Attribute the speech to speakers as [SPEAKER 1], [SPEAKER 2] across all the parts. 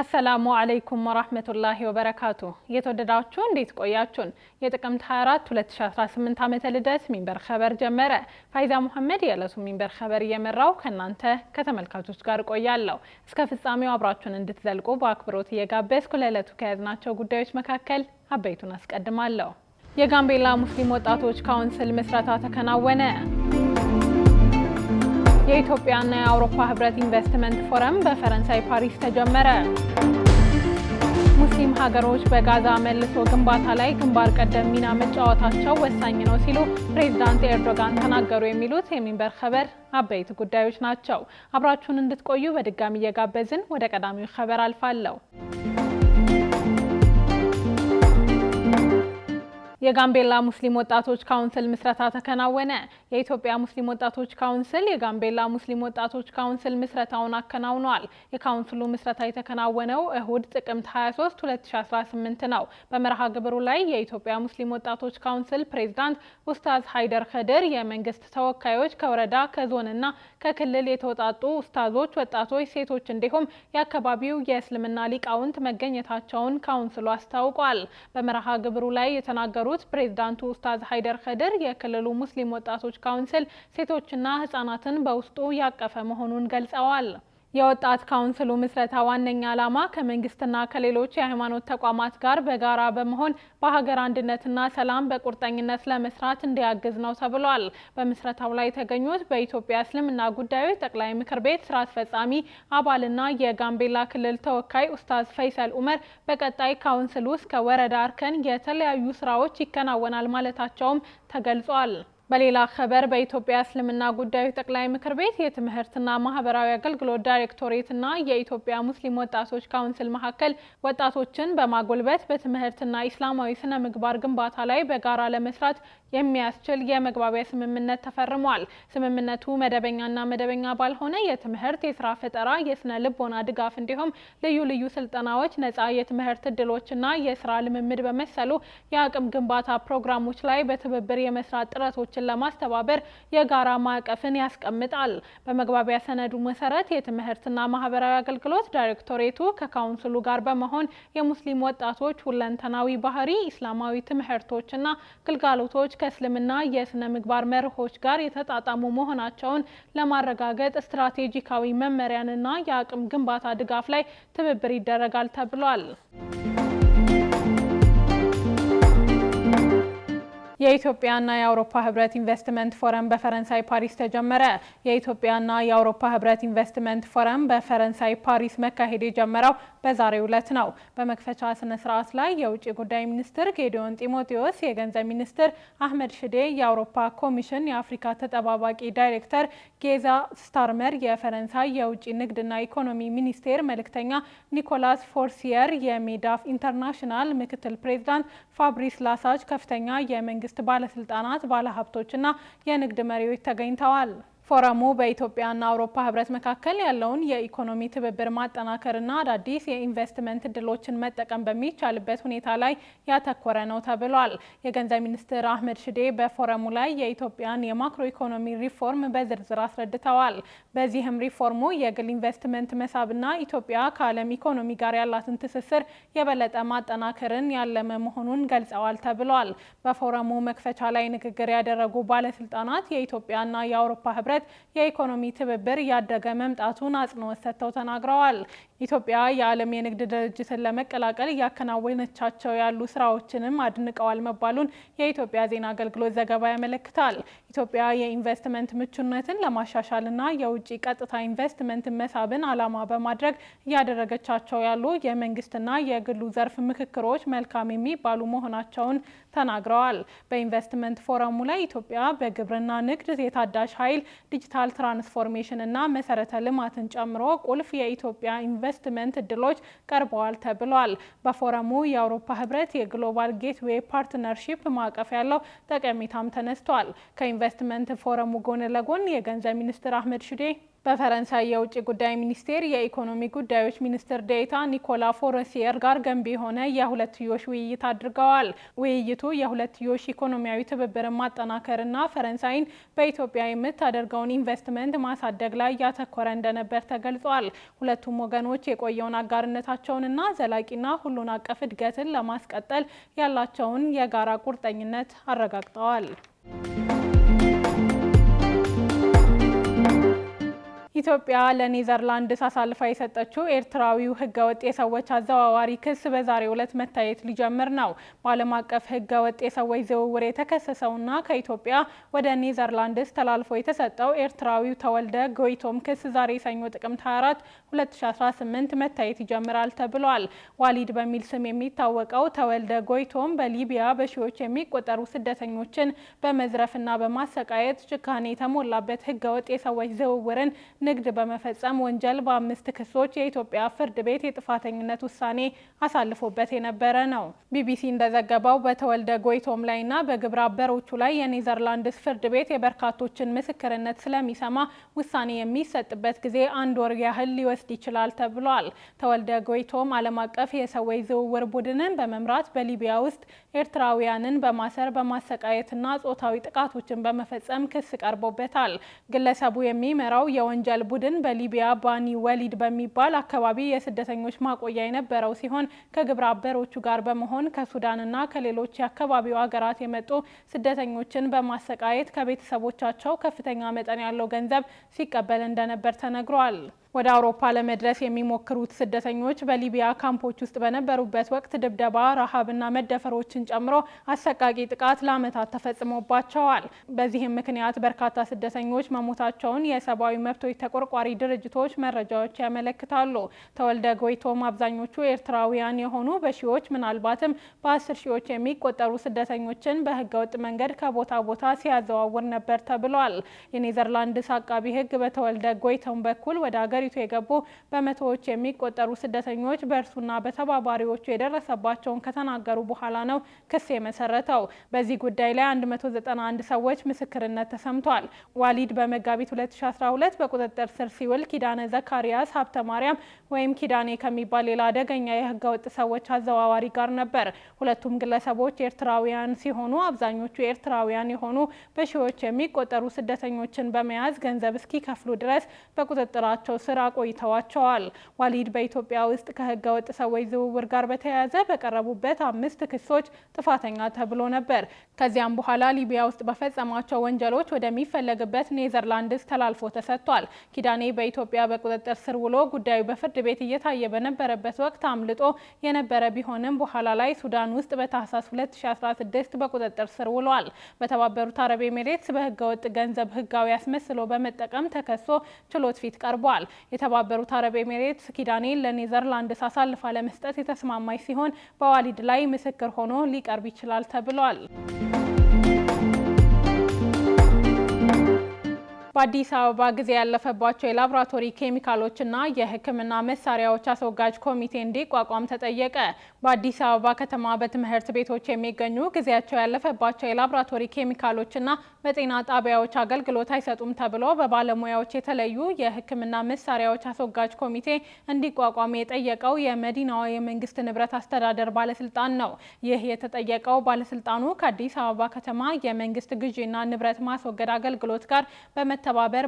[SPEAKER 1] አሰላሙ አለይኩም ወራህመቱላሂ ወበረካቱ። የተወደዳችሁ እንዴት ቆያችሁን? የጥቅምት 24 2018 ዓመተ ልደት ሚንበር ኸበር ጀመረ። ፋይዛ መሐመድ የዕለቱ ሚንበር ኸበር እየመራው ከናንተ ከተመልካቾች ጋር ቆያለሁ። እስከ ፍጻሜው አብራችሁን እንድትዘልቁ በአክብሮት እየጋበዝኩ ለዕለቱ ከያዝናቸው ጉዳዮች መካከል አበይቱን አስቀድማለሁ። የጋምቤላ ሙስሊም ወጣቶች ካውንስል ምስረታ ተከናወነ። የኢትዮጵያና የአውሮፓ ህብረት ኢንቨስትመንት ፎረም በፈረንሳይ ፓሪስ ተጀመረ። ሙስሊም ሀገሮች በጋዛ መልሶ ግንባታ ላይ ግንባር ቀደም ሚና መጫወታቸው ወሳኝ ነው ሲሉ ፕሬዝዳንት ኤርዶጋን ተናገሩ። የሚሉት የሚንበር ኸበር አበይት ጉዳዮች ናቸው። አብራችሁን እንድትቆዩ በድጋሚ እየጋበዝን ወደ ቀዳሚው ኸበር አልፋለሁ። የጋምቤላ ሙስሊም ወጣቶች ካውንስል ምስረታ ተከናወነ። የኢትዮጵያ ሙስሊም ወጣቶች ካውንስል የጋምቤላ ሙስሊም ወጣቶች ካውንስል ምስረታውን አከናውኗል። የካውንስሉ ምስረታ የተከናወነው እሁድ ጥቅምት 23 2018 ነው። በመርሃ ግብሩ ላይ የኢትዮጵያ ሙስሊም ወጣቶች ካውንስል ፕሬዝዳንት ኡስታዝ ሃይደር ኸድር፣ የመንግስት ተወካዮች፣ ከወረዳ ከዞንና ከክልል የተውጣጡ ኡስታዞች፣ ወጣቶች፣ ሴቶች እንዲሁም የአካባቢው የእስልምና ሊቃውንት መገኘታቸውን ካውንስሉ አስታውቋል። በመርሃ ግብሩ ላይ የተናገሩት ፕሬዝዳንቱ ኡስታዝ ሃይደር ኸድር የክልሉ ሙስሊም ወጣቶች ካውንስል ሴቶችና ህጻናትን በውስጡ ያቀፈ መሆኑን ገልጸዋል። የወጣት ካውንስሉ ምስረታ ዋነኛ ዓላማ ከመንግስትና ከሌሎች የሃይማኖት ተቋማት ጋር በጋራ በመሆን በሀገር አንድነትና ሰላም በቁርጠኝነት ለመስራት እንዲያግዝ ነው ተብሏል። በምስረታው ላይ የተገኙት በኢትዮጵያ እስልምና ጉዳዮች ጠቅላይ ምክር ቤት ስራ አስፈጻሚ አባልና የጋምቤላ ክልል ተወካይ ኡስታዝ ፈይሰል ኡመር በቀጣይ ካውንስሉ እስከ ወረዳ እርከን የተለያዩ ስራዎች ይከናወናል ማለታቸውም ተገልጿል። በሌላ ኸበር በኢትዮጵያ እስልምና ጉዳዮች ጠቅላይ ምክር ቤት የትምህርትና ማህበራዊ አገልግሎት ዳይሬክቶሬትና የኢትዮጵያ ሙስሊም ወጣቶች ካውንስል መካከል ወጣቶችን በማጎልበት በትምህርትና ኢስላማዊ ስነ ምግባር ግንባታ ላይ በጋራ ለመስራት የሚያስችል የመግባቢያ ስምምነት ተፈርሟል። ስምምነቱ መደበኛና መደበኛ ባልሆነ የትምህርት፣ የስራ ፈጠራ፣ የስነ ልቦና ድጋፍ እንዲሁም ልዩ ልዩ ስልጠናዎች፣ ነጻ የትምህርት እድሎችና የስራ ልምምድ በመሰሉ የአቅም ግንባታ ፕሮግራሞች ላይ በትብብር የመስራት ጥረቶች ለማስተባበር የጋራ ማዕቀፍን ያስቀምጣል። በመግባቢያ ሰነዱ መሰረት የትምህርትና ማህበራዊ አገልግሎት ዳይሬክቶሬቱ ከካውንስሉ ጋር በመሆን የሙስሊም ወጣቶች ሁለንተናዊ ባህሪ፣ ኢስላማዊ ትምህርቶችና ግልጋሎቶች ከእስልምና የስነ ምግባር መርሆች ጋር የተጣጣሙ መሆናቸውን ለማረጋገጥ ስትራቴጂካዊ መመሪያንና የአቅም ግንባታ ድጋፍ ላይ ትብብር ይደረጋል ተብሏል። የኢትዮጵያና የአውሮፓ ህብረት ኢንቨስትመንት ፎረም በፈረንሳይ ፓሪስ ተጀመረ። የኢትዮጵያና የአውሮፓ ህብረት ኢንቨስትመንት ፎረም በፈረንሳይ ፓሪስ መካሄድ የጀመረው በዛሬው ዕለት ነው። በመክፈቻ ስነ ስርዓት ላይ የውጭ ጉዳይ ሚኒስትር ጌዲዮን ጢሞቴዎስ፣ የገንዘብ ሚኒስትር አህመድ ሽዴ፣ የአውሮፓ ኮሚሽን የአፍሪካ ተጠባባቂ ዳይሬክተር ጌዛ ስታርመር፣ የፈረንሳይ የውጭ ንግድና ኢኮኖሚ ሚኒስቴር መልእክተኛ ኒኮላስ ፎርሲየር፣ የሜዳፍ ኢንተርናሽናል ምክትል ፕሬዝዳንት ፋብሪስ ላሳጅ፣ ከፍተኛ የመንግስት ባለስልጣናት፣ ባለሀብቶችና የንግድ መሪዎች ተገኝተዋል። ፎረሙ በኢትዮጵያና አውሮፓ ህብረት መካከል ያለውን የኢኮኖሚ ትብብር ማጠናከርና አዳዲስ የኢንቨስትመንት እድሎችን መጠቀም በሚቻልበት ሁኔታ ላይ ያተኮረ ነው ተብሏል። የገንዘብ ሚኒስትር አህመድ ሽዴ በፎረሙ ላይ የኢትዮጵያን የማክሮ ኢኮኖሚ ሪፎርም በዝርዝር አስረድተዋል። በዚህም ሪፎርሙ የግል ኢንቨስትመንት መሳብና ኢትዮጵያ ከዓለም ኢኮኖሚ ጋር ያላትን ትስስር የበለጠ ማጠናከርን ያለመ መሆኑን ገልጸዋል ተብሏል። በፎረሙ መክፈቻ ላይ ንግግር ያደረጉ ባለስልጣናት የኢትዮጵያና የአውሮፓ ህብረት የኢኮኖሚ ትብብር እያደገ መምጣቱን አጽንኦት ሰጥተው ተናግረዋል። ኢትዮጵያ የዓለም የንግድ ድርጅትን ለመቀላቀል እያከናወነቻቸው ያሉ ስራዎችንም አድንቀዋል መባሉን የኢትዮጵያ ዜና አገልግሎት ዘገባ ያመለክታል። ኢትዮጵያ የኢንቨስትመንት ምቹነትን ለማሻሻልና የውጭ ቀጥታ ኢንቨስትመንት መሳብን ዓላማ በማድረግ እያደረገቻቸው ያሉ የመንግስትና የግሉ ዘርፍ ምክክሮች መልካም የሚባሉ መሆናቸውን ተናግረዋል። በኢንቨስትመንት ፎረሙ ላይ ኢትዮጵያ በግብርና ንግድ፣ የታዳሽ ኃይል፣ ዲጂታል ትራንስፎርሜሽን እና መሰረተ ልማትን ጨምሮ ቁልፍ የኢትዮጵያ ኢንቨስትመንት እድሎች ቀርበዋል ተብሏል። በፎረሙ የአውሮፓ ህብረት የግሎባል ጌትዌይ ፓርትነርሺፕ ማዕቀፍ ያለው ጠቀሜታም ተነስቷል። ኢንቨስትመንት ፎረሙ ጎን ለጎን የገንዘብ ሚኒስትር አህመድ ሺዴ በፈረንሳይ የውጭ ጉዳይ ሚኒስቴር የኢኮኖሚ ጉዳዮች ሚኒስትር ዴኤታ ኒኮላ ፎረሲየር ጋር ገንቢ የሆነ የሁለትዮሽ ውይይት አድርገዋል። ውይይቱ የሁለትዮሽ ኢኮኖሚያዊ ትብብርን ማጠናከርና ፈረንሳይን በኢትዮጵያ የምታደርገውን ኢንቨስትመንት ማሳደግ ላይ ያተኮረ እንደነበር ተገልጿል። ሁለቱም ወገኖች የቆየውን አጋርነታቸውንና ዘላቂና ሁሉን አቀፍ እድገትን ለማስቀጠል ያላቸውን የጋራ ቁርጠኝነት አረጋግጠዋል። ኢትዮጵያ ለኔዘርላንድስ አሳልፋ የሰጠችው ኤርትራዊው ህገወጥ የሰዎች አዘዋዋሪ ክስ በዛሬው ዕለት መታየት ሊጀምር ነው። በዓለም አቀፍ ህገወጥ የሰዎች ዝውውር የተከሰሰውና ከኢትዮጵያ ወደ ኔዘርላንድስ ተላልፎ የተሰጠው ኤርትራዊው ተወልደ ጎይቶም ክስ ዛሬ ሰኞ ጥቅምት 24 2018 መታየት ይጀምራል ተብሏል። ዋሊድ በሚል ስም የሚታወቀው ተወልደ ጎይቶም በሊቢያ በሺዎች የሚቆጠሩ ስደተኞችን በመዝረፍና በማሰቃየት ጭካኔ የተሞላበት ህገወጥ የሰዎች ዝውውርን ንግድ በመፈጸም ወንጀል በ5 ክሶች የኢትዮጵያ ፍርድ ቤት የጥፋተኝነት ውሳኔ አሳልፎበት የነበረ ነው። ቢቢሲ እንደዘገበው በተወልደ ጎይቶም ላይና በግብረ አበሮቹ ላይ የኔዘርላንድስ ፍርድ ቤት የበርካቶችን ምስክርነት ስለሚሰማ ውሳኔ የሚሰጥበት ጊዜ 1 ወር ያህል ሊወስድ ይችላል ተብሏል። ተወልደ ጎይቶም ዓለም አቀፍ የሰዎች ዝውውር ቡድንን በመምራት በሊቢያ ውስጥ ኤርትራውያንን በማሰር በማሰቃየትና ጾታዊ ጥቃቶችን በመፈጸም ክስ ቀርቦበታል። ግለሰቡ የሚመራው የወንጀል ቡድን በሊቢያ ባኒ ወሊድ በሚባል አካባቢ የስደተኞች ማቆያ የነበረው ሲሆን ከግብረ አበሮቹ ጋር በመሆን ከሱዳንና ከሌሎች የአካባቢው ሀገራት የመጡ ስደተኞችን በማሰቃየት ከቤተሰቦቻቸው ከፍተኛ መጠን ያለው ገንዘብ ሲቀበል እንደነበር ተነግሯል። ወደ አውሮፓ ለመድረስ የሚሞክሩት ስደተኞች በሊቢያ ካምፖች ውስጥ በነበሩበት ወቅት ድብደባ፣ ረሃብና መደፈሮችን ጨምሮ አሰቃቂ ጥቃት ለዓመታት ተፈጽሞባቸዋል። በዚህም ምክንያት በርካታ ስደተኞች መሞታቸውን የሰብአዊ መብቶች ተቆርቋሪ ድርጅቶች መረጃዎች ያመለክታሉ። ተወልደ ጎይቶም አብዛኞቹ ኤርትራውያን የሆኑ በሺዎች ምናልባትም በ10 ሺዎች የሚቆጠሩ ስደተኞችን በህገወጥ መንገድ ከቦታ ቦታ ሲያዘዋውር ነበር ተብሏል። የኔዘርላንድስ አቃቢ ህግ በተወልደ ጎይቶም በኩል ወደ ሀገሪቱ የገቡ በመቶዎች የሚቆጠሩ ስደተኞች በእርሱና በተባባሪዎቹ የደረሰባቸውን ከተናገሩ በኋላ ነው ክስ የመሰረተው። በዚህ ጉዳይ ላይ 191 ሰዎች ምስክርነት ተሰምቷል። ዋሊድ በመጋቢት 2012 በቁጥጥር ስር ሲውል ኪዳነ ዘካሪያስ ሀብተ ማርያም ወይም ኪዳኔ ከሚባል ሌላ አደገኛ የህገወጥ ሰዎች አዘዋዋሪ ጋር ነበር። ሁለቱም ግለሰቦች ኤርትራውያን ሲሆኑ አብዛኞቹ ኤርትራውያን የሆኑ በሺዎች የሚቆጠሩ ስደተኞችን በመያዝ ገንዘብ እስኪከፍሉ ድረስ በቁጥጥራቸው ስራ ቆይተዋቸዋል። ዋሊድ በኢትዮጵያ ውስጥ ከህገወጥ ሰዎች ዝውውር ጋር በተያያዘ በቀረቡበት 5 ክሶች ጥፋተኛ ተብሎ ነበር። ከዚያም በኋላ ሊቢያ ውስጥ በፈጸማቸው ወንጀሎች ወደሚፈለግበት ኔዘርላንድስ ተላልፎ ተሰጥቷል። ኪዳኔ በኢትዮጵያ በቁጥጥር ስር ውሎ ጉዳዩ በፍርድ ቤት እየታየ በነበረበት ወቅት አምልጦ የነበረ ቢሆንም በኋላ ላይ ሱዳን ውስጥ በታህሳስ 2016 በቁጥጥር ስር ውሏል። በተባበሩት አረብ ኤሚሬትስ በህገወጥ ገንዘብ ህጋዊ አስመስሎ በመጠቀም ተከሶ ችሎት ፊት ቀርቧል። የተባበሩት አረብ ኤሚሬትስ ኪዳኔን ለኔዘርላንድስ አሳልፋ ለመስጠት የተስማማች ሲሆን በዋሊድ ላይ ምስክር ሆኖ ሊቀርብ ይችላል ተብሏል። በአዲስ አበባ ጊዜ ያለፈባቸው የላቦራቶሪ ኬሚካሎችና የሕክምና መሳሪያዎች አስወጋጅ ኮሚቴ እንዲቋቋም ተጠየቀ። በአዲስ አበባ ከተማ በትምህርት ቤቶች የሚገኙ ጊዜያቸው ያለፈባቸው የላቦራቶሪ ኬሚካሎችና በጤና ጣቢያዎች አገልግሎት አይሰጡም ተብሎ በባለሙያዎች የተለዩ የሕክምና መሳሪያዎች አስወጋጅ ኮሚቴ እንዲቋቋም የጠየቀው የመዲናዋ የመንግስት ንብረት አስተዳደር ባለስልጣን ነው። ይህ የተጠየቀው ባለስልጣኑ ከአዲስ አበባ ከተማ የመንግስት ግዢና ንብረት ማስወገድ አገልግሎት ጋር በመተባበር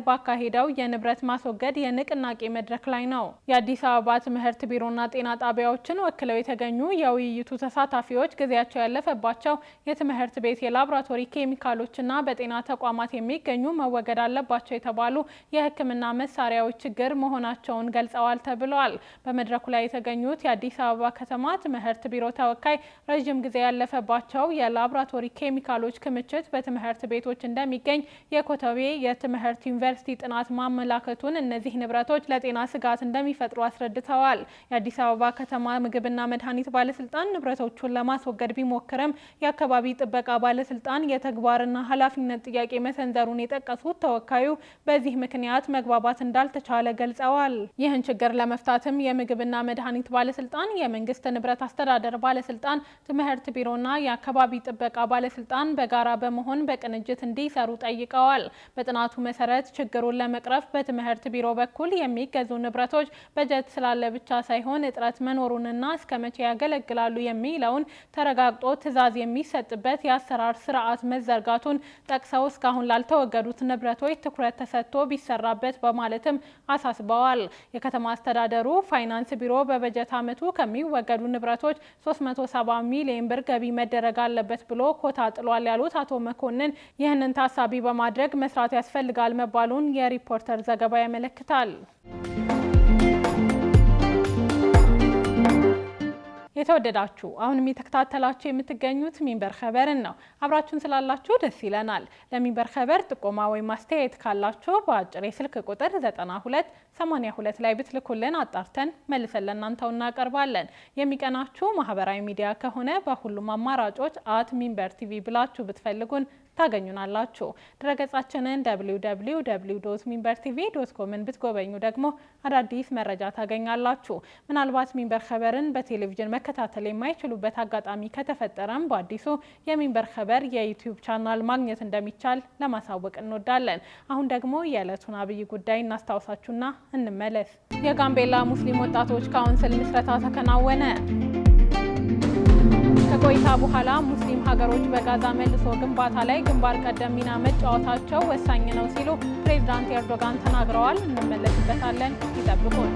[SPEAKER 1] ባካሄደው የንብረት ማስወገድ የንቅናቄ መድረክ ላይ ነው። የአዲስ አበባ ትምህርት ቢሮና ጤና ጣቢያዎችን ወክለው የተገኙ የውይይቱ ተሳታፊዎች ጊዜያቸው ያለፈባቸው የትምህርት ቤት የላቦራቶሪ ኬሚካሎችና በጤና ተቋማት የሚገኙ መወገድ አለባቸው የተባሉ የሕክምና መሳሪያዎች ችግር መሆናቸውን ገልጸዋል ተብለዋል። በመድረኩ ላይ የተገኙት የአዲስ አበባ ከተማ ትምህርት ቢሮ ተወካይ ረዥም ጊዜ ያለፈባቸው የላቦራቶሪ ኬሚካሎች ክምችት በትምህርት ቤቶች እንደሚገኝ የኮተቤ የትምህርት ትምህርት ዩኒቨርሲቲ ጥናት ማመላከቱን እነዚህ ንብረቶች ለጤና ስጋት እንደሚፈጥሩ አስረድተዋል። የአዲስ አበባ ከተማ ምግብና መድኃኒት ባለስልጣን ንብረቶቹን ለማስወገድ ቢሞክርም የአካባቢ ጥበቃ ባለስልጣን የተግባርና ኃላፊነት ጥያቄ መሰንዘሩን የጠቀሱት ተወካዩ በዚህ ምክንያት መግባባት እንዳልተቻለ ገልጸዋል። ይህን ችግር ለመፍታትም የምግብና መድኃኒት ባለስልጣን፣ የመንግስት ንብረት አስተዳደር ባለስልጣን፣ ትምህርት ቢሮና የአካባቢ ጥበቃ ባለስልጣን በጋራ በመሆን በቅንጅት እንዲሰሩ ጠይቀዋል። በጥናቱ መሰረት ችግሩን ለመቅረፍ በትምህርት ቢሮ በኩል የሚገዙ ንብረቶች በጀት ስላለ ብቻ ሳይሆን እጥረት መኖሩንና እስከ መቼ ያገለግላሉ የሚለውን ተረጋግጦ ትዕዛዝ የሚሰጥበት የአሰራር ስርዓት መዘርጋቱን ጠቅሰው እስካሁን ላልተወገዱት ንብረቶች ትኩረት ተሰጥቶ ቢሰራበት በማለትም አሳስበዋል። የከተማ አስተዳደሩ ፋይናንስ ቢሮ በበጀት ዓመቱ ከሚወገዱ ንብረቶች 370 ሚሊዮን ብር ገቢ መደረግ አለበት ብሎ ኮታ ጥሏል ያሉት አቶ መኮንን ይህንን ታሳቢ በማድረግ መስራት ያስፈልጋል መባሉን የሪፖርተር ዘገባ ያመለክታል። የተወደዳችሁ አሁንም የተከታተላችሁ የምትገኙት ሚንበር ኸበርን ነው። አብራችሁን ስላላችሁ ደስ ይለናል። ለሚንበር ኸበር ጥቆማ ወይም ማስተያየት ካላችሁ በአጭር የስልክ ቁጥር 9282 ላይ ብትልኩልን አጣርተን መልሰን ለእናንተው እናቀርባለን። የሚቀናችሁ ማህበራዊ ሚዲያ ከሆነ በሁሉም አማራጮች @ሚንበር ቲቪ ብላችሁ ብትፈልጉን ታገኙናላችሁ። ድረገጻችንን www.minbertv.com ብትጎበኙ ደግሞ አዳዲስ መረጃ ታገኛላችሁ። ምናልባት ሚንበር ኸበርን በቴሌቪዥን መከታተል የማይችሉበት አጋጣሚ ከተፈጠረም በአዲሱ የሚንበር ኸበር የዩቲዩብ ቻናል ማግኘት እንደሚቻል ለማሳወቅ እንወዳለን። አሁን ደግሞ የዕለቱን አብይ ጉዳይ እናስታውሳችሁና እንመለስ። የጋምቤላ ሙስሊም ወጣቶች ካውንስል ምስረታ ተከናወነ። ከቆይታ በኋላ ሙስሊም ሀገሮች በጋዛ መልሶ ግንባታ ላይ ግንባር ቀደም ሚና መጫወታቸው ወሳኝ ነው ሲሉ ፕሬዝዳንት ኤርዶጋን ተናግረዋል። እንመለስበታለን። ይጠብቁን።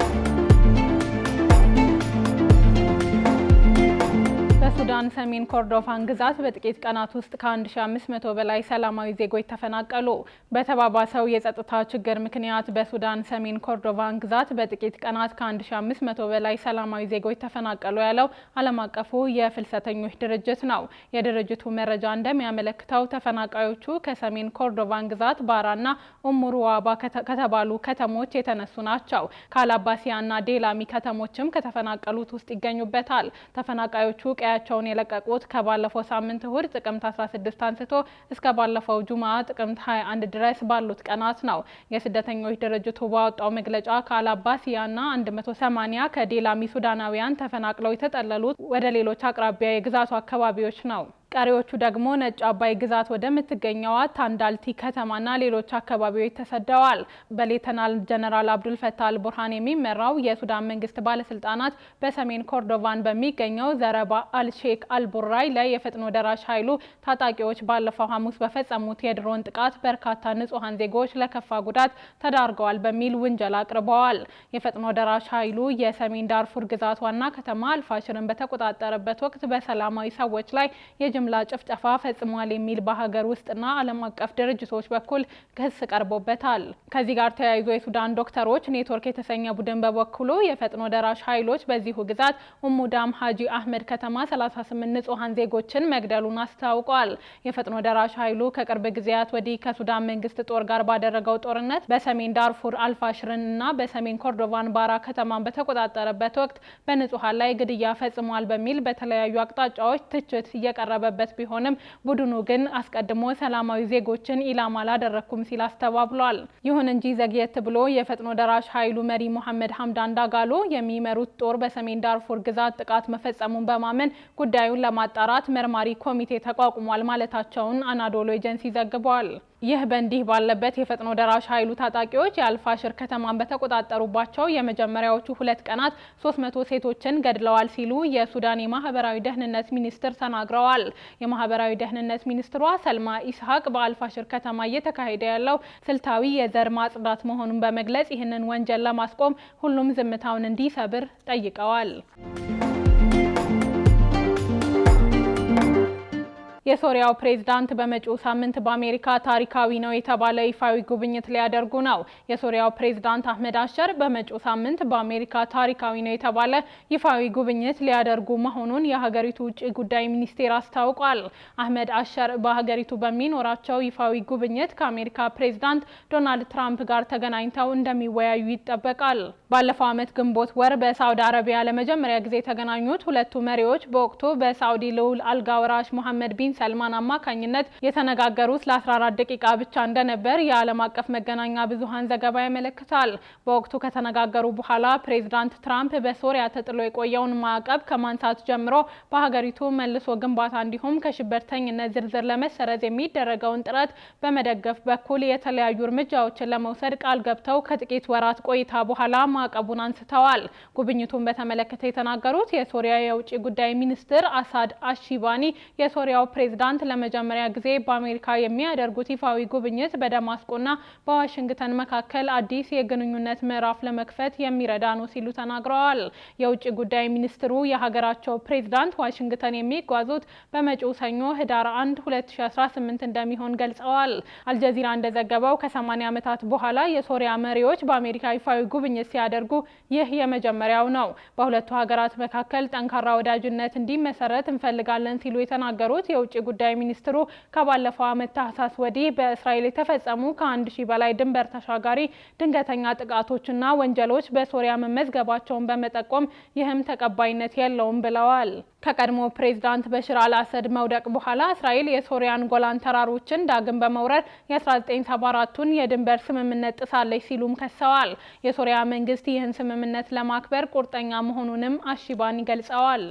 [SPEAKER 1] በሱዳን ሰሜን ኮርዶፋን ግዛት በጥቂት ቀናት ውስጥ ከ1500 በላይ ሰላማዊ ዜጎች ተፈናቀሉ። በተባባሰው የጸጥታ ችግር ምክንያት በሱዳን ሰሜን ኮርዶፋን ግዛት በጥቂት ቀናት ከ1500 በላይ ሰላማዊ ዜጎች ተፈናቀሉ ያለው ዓለም አቀፉ የፍልሰተኞች ድርጅት ነው። የድርጅቱ መረጃ እንደሚያመለክተው ተፈናቃዮቹ ከሰሜን ኮርዶፋን ግዛት ባራና ኡሙሩዋባ ከተባሉ ከተሞች የተነሱ ናቸው። ካላባሲያና ዴላሚ ከተሞችም ከተፈናቀሉት ውስጥ ይገኙበታል። ተፈናቃዮቹ ቸውን የለቀቁት ከባለፈው ሳምንት እሁድ ጥቅምት 16 አንስቶ እስከ ባለፈው ጁማ ጥቅምት 21 ድረስ ባሉት ቀናት ነው። የስደተኞች ድርጅቱ ባወጣው መግለጫ ከአላባሲያና 180 ከዴላሚ ሱዳናውያን ተፈናቅለው የተጠለሉት ወደ ሌሎች አቅራቢያ የግዛቱ አካባቢዎች ነው። ቀሪዎቹ ደግሞ ነጭ አባይ ግዛት ወደምትገኘዋ ታንዳልቲ ከተማና ሌሎች አካባቢዎች ተሰደዋል። በሌተናል ጀነራል አብዱል ፈታህ አልቡርሃን የሚመራው የሱዳን መንግስት ባለስልጣናት በሰሜን ኮርዶፋን በሚገኘው ዘረባ አልሼክ አልቡራይ ላይ የፈጥኖ ደራሽ ኃይሉ ታጣቂዎች ባለፈው ሐሙስ በፈጸሙት የድሮን ጥቃት በርካታ ንጹሃን ዜጎች ለከፋ ጉዳት ተዳርገዋል በሚል ውንጀላ አቅርበዋል። የፈጥኖ ደራሽ ኃይሉ የሰሜን ዳርፉር ግዛት ዋና ከተማ አልፋሽርን በተቆጣጠረበት ወቅት በሰላማዊ ሰዎች ላይ ጅምላ ጭፍጨፋ ፈጽሟል የሚል በሀገር ውስጥና ዓለም አቀፍ ድርጅቶች በኩል ክስ ቀርቦበታል። ከዚህ ጋር ተያይዞ የሱዳን ዶክተሮች ኔትወርክ የተሰኘ ቡድን በበኩሉ የፈጥኖ ደራሽ ኃይሎች በዚሁ ግዛት ኡሙዳም ሀጂ አህመድ ከተማ 38 ንጹሃን ዜጎችን መግደሉን አስታውቋል። የፈጥኖ ደራሽ ኃይሉ ከቅርብ ጊዜያት ወዲህ ከሱዳን መንግስት ጦር ጋር ባደረገው ጦርነት በሰሜን ዳርፉር አልፋሽርንና በሰሜን ኮርዶፋን ባራ ከተማን በተቆጣጠረበት ወቅት በንጹሃን ላይ ግድያ ፈጽሟል በሚል በተለያዩ አቅጣጫዎች ትችት እየቀረበ ቢሆንም ቡድኑ ግን አስቀድሞ ሰላማዊ ዜጎችን ኢላማ አላደረኩም ሲል አስተባብሏል። ይሁን እንጂ ዘግየት ብሎ የፈጥኖ ደራሽ ኃይሉ መሪ መሐመድ ሐምዳን ዳጋሎ የሚመሩት ጦር በሰሜን ዳርፉር ግዛት ጥቃት መፈጸሙን በማመን ጉዳዩን ለማጣራት መርማሪ ኮሚቴ ተቋቁሟል ማለታቸውን አናዶሎ ኤጀንሲ ዘግቧል። ይህ በእንዲህ ባለበት የፈጥኖ ደራሽ ኃይሉ ታጣቂዎች የአልፋሽር ከተማን በተቆጣጠሩባቸው የመጀመሪያዎቹ 2 ቀናት 300 ሴቶችን ገድለዋል ሲሉ የሱዳን የማህበራዊ ደህንነት ሚኒስትር ተናግረዋል። የማህበራዊ ደህንነት ሚኒስትሯ ሰልማ ኢስሐቅ በአልፋሽር ከተማ እየተካሄደ ያለው ስልታዊ የዘር ማጽዳት መሆኑን በመግለጽ ይህንን ወንጀል ለማስቆም ሁሉም ዝምታውን እንዲሰብር ጠይቀዋል። የሶሪያው ፕሬዝዳንት በመጪው ሳምንት በአሜሪካ ታሪካዊ ነው የተባለ ይፋዊ ጉብኝት ሊያደርጉ ነው። የሶሪያው ፕሬዝዳንት አህመድ አሸር በመጪው ሳምንት በአሜሪካ ታሪካዊ ነው የተባለ ይፋዊ ጉብኝት ሊያደርጉ መሆኑን የሀገሪቱ ውጭ ጉዳይ ሚኒስቴር አስታውቋል። አህመድ አሸር በሀገሪቱ በሚኖራቸው ይፋዊ ጉብኝት ከአሜሪካ ፕሬዝዳንት ዶናልድ ትራምፕ ጋር ተገናኝተው እንደሚወያዩ ይጠበቃል። ባለፈው ዓመት ግንቦት ወር በሳውዲ አረቢያ ለመጀመሪያ ጊዜ የተገናኙት ሁለቱ መሪዎች በወቅቱ በሳውዲ ልዑል አልጋ ወራሽ መሐመድ ቢን ሰልማን አማካኝነት የተነጋገሩት ለ14 ደቂቃ ብቻ እንደነበር የዓለም አቀፍ መገናኛ ብዙሃን ዘገባ ያመለክታል። በወቅቱ ከተነጋገሩ በኋላ ፕሬዝዳንት ትራምፕ በሶሪያ ተጥሎ የቆየውን ማዕቀብ ከማንሳት ጀምሮ በሀገሪቱ መልሶ ግንባታ እንዲሁም ከሽብርተኝነት ዝርዝር ለመሰረዝ የሚደረገውን ጥረት በመደገፍ በኩል የተለያዩ እርምጃዎችን ለመውሰድ ቃል ገብተው ከጥቂት ወራት ቆይታ በኋላ ማዕቀቡን አንስተዋል። ጉብኝቱን በተመለከተ የተናገሩት የሶሪያ የውጭ ጉዳይ ሚኒስትር አሳድ አሺባኒ የሶሪያው ፕሬዝዳንት ለመጀመሪያ ጊዜ በአሜሪካ የሚያደርጉት ይፋዊ ጉብኝት በደማስቆና በዋሽንግተን መካከል አዲስ የግንኙነት ምዕራፍ ለመክፈት የሚረዳ ነው ሲሉ ተናግረዋል። የውጭ ጉዳይ ሚኒስትሩ የሀገራቸው ፕሬዝዳንት ዋሽንግተን የሚጓዙት በመጪው ሰኞ ህዳር 1 2018 እንደሚሆን ገልጸዋል። አልጀዚራ እንደዘገበው ከ80 ዓመታት በኋላ የሶሪያ መሪዎች በአሜሪካ ይፋዊ ጉብኝት ሲያደርጉ ይህ የመጀመሪያው ነው። በሁለቱ ሀገራት መካከል ጠንካራ ወዳጅነት እንዲመሰረት እንፈልጋለን ሲሉ የተናገሩት የውጭ ጉዳይ ሚኒስትሩ ከባለፈው ዓመት ታህሳስ ወዲህ በእስራኤል የተፈጸሙ ከ1000 በላይ ድንበር ተሻጋሪ ድንገተኛ ጥቃቶችና ወንጀሎች በሶሪያ መመዝገባቸውን በመጠቆም ይህም ተቀባይነት የለውም ብለዋል። ከቀድሞ ፕሬዝዳንት በሽር አልአሰድ መውደቅ በኋላ እስራኤል የሶሪያን ጎላን ተራሮችን ዳግም በመውረር የ1974ቱን የድንበር ስምምነት ጥሳለች ሲሉም ከሰዋል። የሶሪያ መንግስት ይህን ስምምነት ለማክበር ቁርጠኛ መሆኑንም አሺባኒ ገልጸዋል።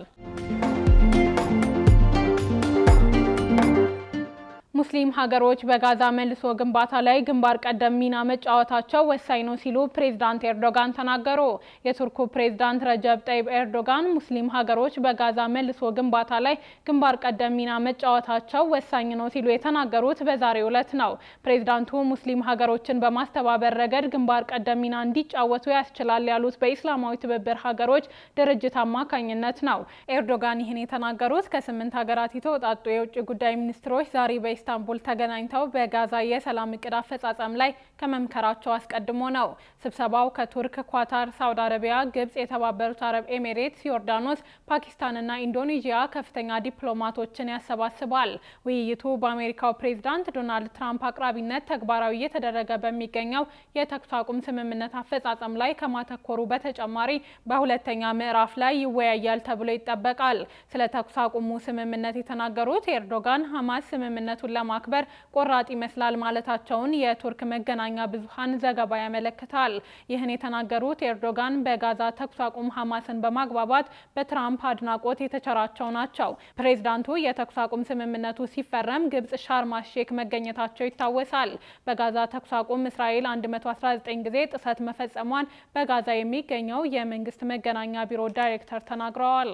[SPEAKER 1] ሙስሊም ሀገሮች በጋዛ መልሶ ግንባታ ላይ ግንባር ቀደም ሚና መጫወታቸው ወሳኝ ነው ሲሉ ፕሬዝዳንት ኤርዶጋን ተናገሩ። የቱርኩ ፕሬዝዳንት ረጀብ ጠይብ ኤርዶጋን ሙስሊም ሀገሮች በጋዛ መልሶ ግንባታ ላይ ግንባር ቀደም ሚና መጫወታቸው ወሳኝ ነው ሲሉ የተናገሩት በዛሬው ዕለት ነው። ፕሬዝዳንቱ ሙስሊም ሀገሮችን በማስተባበር ረገድ ግንባር ቀደም ሚና እንዲጫወቱ ያስችላል ያሉት በኢስላማዊ ትብብር ሀገሮች ድርጅት አማካኝነት ነው። ኤርዶጋን ይህን የተናገሩት ከ8 ሀገራት የተውጣጡ የውጭ ጉዳይ ሚኒስትሮች ዛሬ በኢስታንቡል ተገናኝተው በጋዛ የሰላም እቅድ አፈጻጸም ላይ ከመምከራቸው አስቀድሞ ነው። ስብሰባው ከቱርክ፣ ኳታር፣ ሳውዲ አረቢያ፣ ግብጽ፣ የተባበሩት አረብ ኤሚሬትስ፣ ዮርዳኖስ፣ ፓኪስታንና ኢንዶኔዥያ ከፍተኛ ዲፕሎማቶችን ያሰባስባል። ውይይቱ በአሜሪካው ፕሬዝዳንት ዶናልድ ትራምፕ አቅራቢነት ተግባራዊ እየተደረገ በሚገኘው የተኩስ አቁም ስምምነት አፈጻጸም ላይ ከማተኮሩ በተጨማሪ በሁለተኛ ምዕራፍ ላይ ይወያያል ተብሎ ይጠበቃል። ስለ ተኩስ አቁሙ ስምምነት የተናገሩት ኤርዶጋን ሐማስ ስምምነቱን ለማክበር ቆራጥ ይመስላል ማለታቸውን የቱርክ መገናኛ ብዙሃን ዘገባ ያመለክታል። ይህን የተናገሩት ኤርዶጋን በጋዛ ተኩስ አቁም ሐማስን በማግባባት በትራምፕ አድናቆት የተቸራቸው ናቸው። ፕሬዝዳንቱ የተኩስ አቁም ስምምነቱ ሲፈረም ግብጽ ሻርም አል-ሼክ መገኘታቸው ይታወሳል። በጋዛ ተኩስ አቁም እስራኤል 119 ጊዜ ጥሰት መፈጸሟን በጋዛ የሚገኘው የመንግስት መገናኛ ቢሮ ዳይሬክተር ተናግረዋል።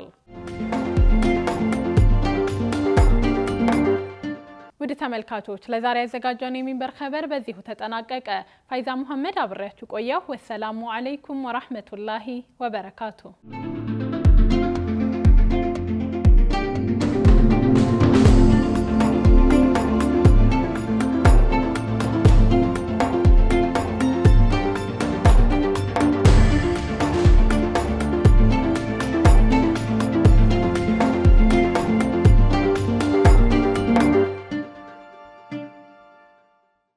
[SPEAKER 1] ውድ ተመልካቾች ለዛሬ ያዘጋጀነው የሚንበር ኸበር በዚሁ ተጠናቀቀ። ፋይዛ መሐመድ አብሬያችሁ ቆየሁ። ወሰላሙ አለይኩም ወራህመቱላሂ ወበረካቱ።